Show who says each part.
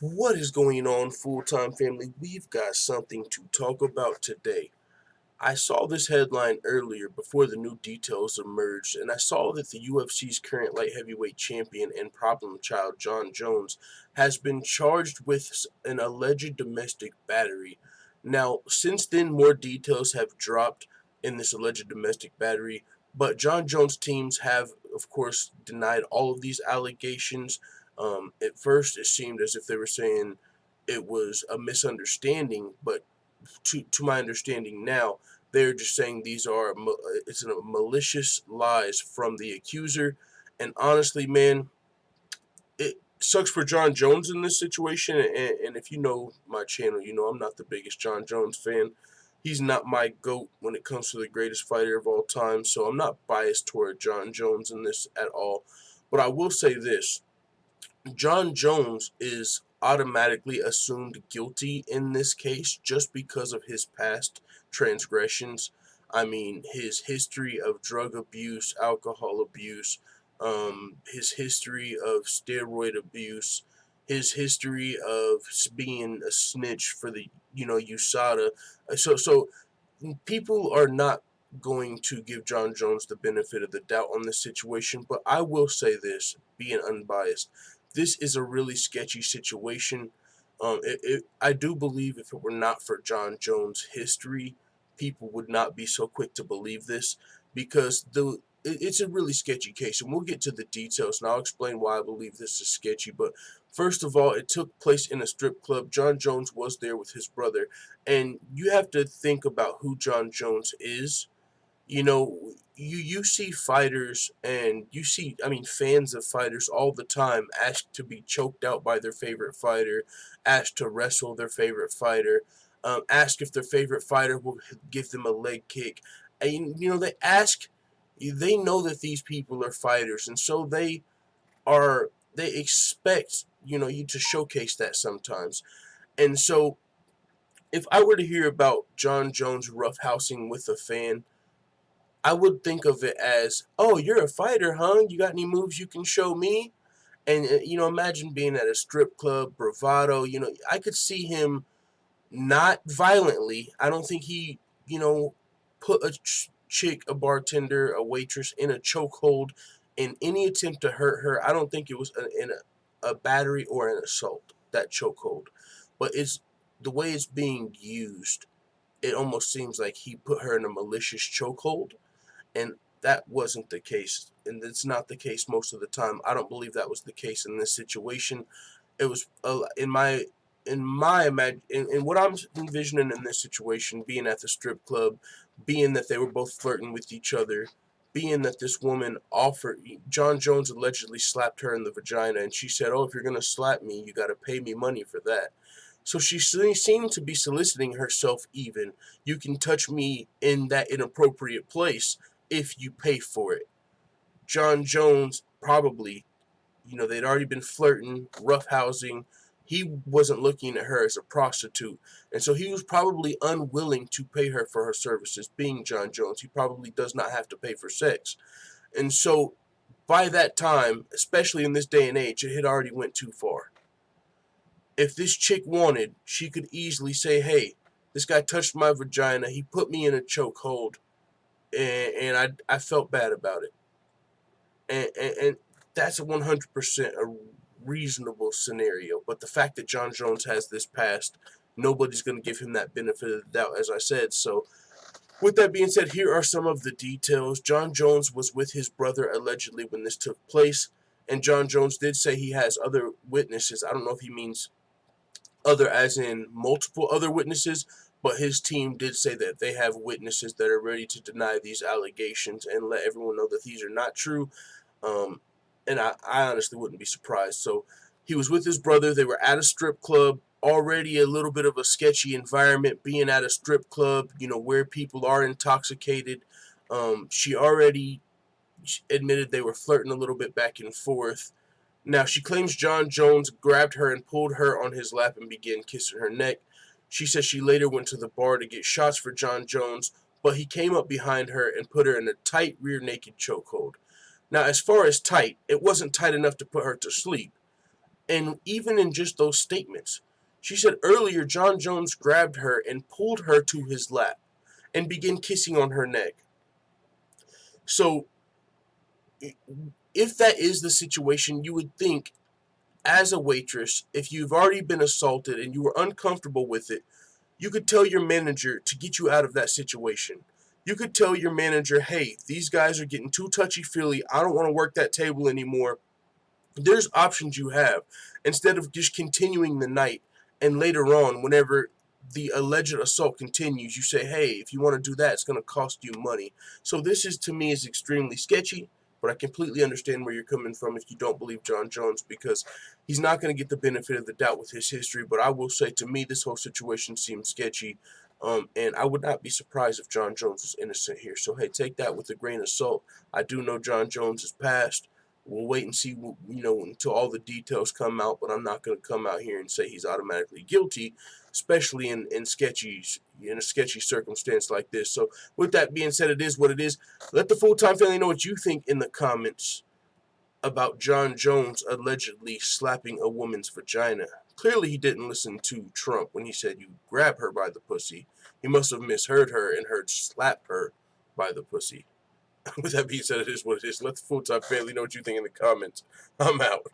Speaker 1: What is going on, full-time family? We've got something to talk about today. I saw this headline earlier before the new details emerged, and I saw that the UFC's current light heavyweight champion and problem child, Jon Jones, has been charged with an alleged domestic battery. Now, since then, more details have dropped in this alleged domestic battery, but Jon Jones' teams have, of course, denied all of these allegations. At first, it seemed as if they were saying it was a misunderstanding, but to my understanding now, they're just saying these are it's a malicious lies from the accuser. And honestly, man, it sucks for Jon Jones in this situation. And if you know my channel, you know I'm not the biggest Jon Jones fan. He's not my GOAT when it comes to the greatest fighter of all time, so I'm not biased toward Jon Jones in this at all. But I will say this: Jon Jones is automatically assumed guilty in this case just because of his past transgressions. I mean, his history of drug abuse, alcohol abuse, his history of steroid abuse, his history of being a snitch for the USADA. So people are not going to give Jon Jones the benefit of the doubt on this situation, but I will say this, being unbiased, this is a really sketchy situation. I do believe if it were not for Jon Jones' history, people would not be so quick to believe this because it's a really sketchy case, and we'll get to the details, and I'll explain why I believe this is sketchy. But first of all, it took place in a strip club. Jon Jones was there with his brother, and you have to think about who Jon Jones is. You see fighters and you see, I mean, fans of fighters all the time ask to be choked out by their favorite fighter, ask to wrestle their favorite fighter, ask if their favorite fighter will give them a leg kick. And they know that these people are fighters, and so they expect you to showcase that sometimes. And so if I were to hear about Jon Jones roughhousing with a fan, I would think of it as, oh, you're a fighter, huh? You got any moves you can show me? And, imagine being at a strip club, bravado. I could see him not violently. I don't think he, put a chick, a bartender, a waitress in a chokehold in any attempt to hurt her. I don't think it was in a battery or an assault, that chokehold. But it's the way it's being used. It almost seems like he put her in a malicious chokehold, and that wasn't the case, and it's not the case most of the time. I don't believe that was the case in this situation. It was in what I'm envisioning in this situation, being at the strip club, being that they were both flirting with each other, being that this woman offered, Jon Jones allegedly slapped her in the vagina, and she said, "Oh, if you're gonna slap me, you got to pay me money for that." So she seemed to be soliciting herself even. You can touch me in that inappropriate place if you pay for it. Jon Jones probably, they'd already been flirting, roughhousing. He wasn't looking at her as a prostitute. And so he was probably unwilling to pay her for her services. Being Jon Jones, he probably does not have to pay for sex. And so by that time, especially in this day and age, it had already went too far. If this chick wanted, she could easily say, hey, this guy touched my vagina, he put me in a chokehold, and I felt bad about it. And that's a 100% a reasonable scenario. But the fact that Jon Jones has this past, nobody's going to give him that benefit of the doubt, as I said. So, with that being said, here are some of the details. Jon Jones was with his brother allegedly when this took place, and Jon Jones did say he has other witnesses. I don't know if he means other as in multiple other witnesses, but his team did say that they have witnesses that are ready to deny these allegations and let everyone know that these are not true. Um, and I honestly wouldn't be surprised. So he was with his brother. They were at a strip club. Already a little bit of a sketchy environment being at a strip club, where people are intoxicated. She already admitted they were flirting a little bit back and forth. Now, she claims Jon Jones grabbed her and pulled her on his lap and began kissing her neck. She says she later went to the bar to get shots for Jon Jones, but he came up behind her and put her in a tight rear naked chokehold. Now, as far as tight, it wasn't tight enough to put her to sleep. And even in just those statements, she said earlier Jon Jones grabbed her and pulled her to his lap and began kissing on her neck. So, if that is the situation, you would think, as a waitress, if you've already been assaulted and you were uncomfortable with it, you could tell your manager to get you out of that situation. You could tell your manager, hey, these guys are getting too touchy-feely. I don't want to work that table anymore. There's options you have instead of just continuing the night, and later on, whenever the alleged assault continues, you say, hey, if you want to do that, it's going to cost you money. So this is, to me, is extremely sketchy, but I completely understand where you're coming from if you don't believe Jon Jones, because he's not going to get the benefit of the doubt with his history. But I will say, to me, this whole situation seems sketchy, and I would not be surprised if Jon Jones was innocent here. So hey, take that with a grain of salt. I do know Jon Jones is passed. We'll wait and see, until all the details come out. But I'm not going to come out here and say he's automatically guilty, especially in a sketchy circumstance like this. So, with that being said, it is what it is. Let the full-time family know what you think in the comments about Jon Jones allegedly slapping a woman's vagina. Clearly, he didn't listen to Trump when he said you grab her by the pussy. He must have misheard her and heard slap her by the pussy. With that being said, it is what it is. Let the full-time family know what you think in the comments. I'm out.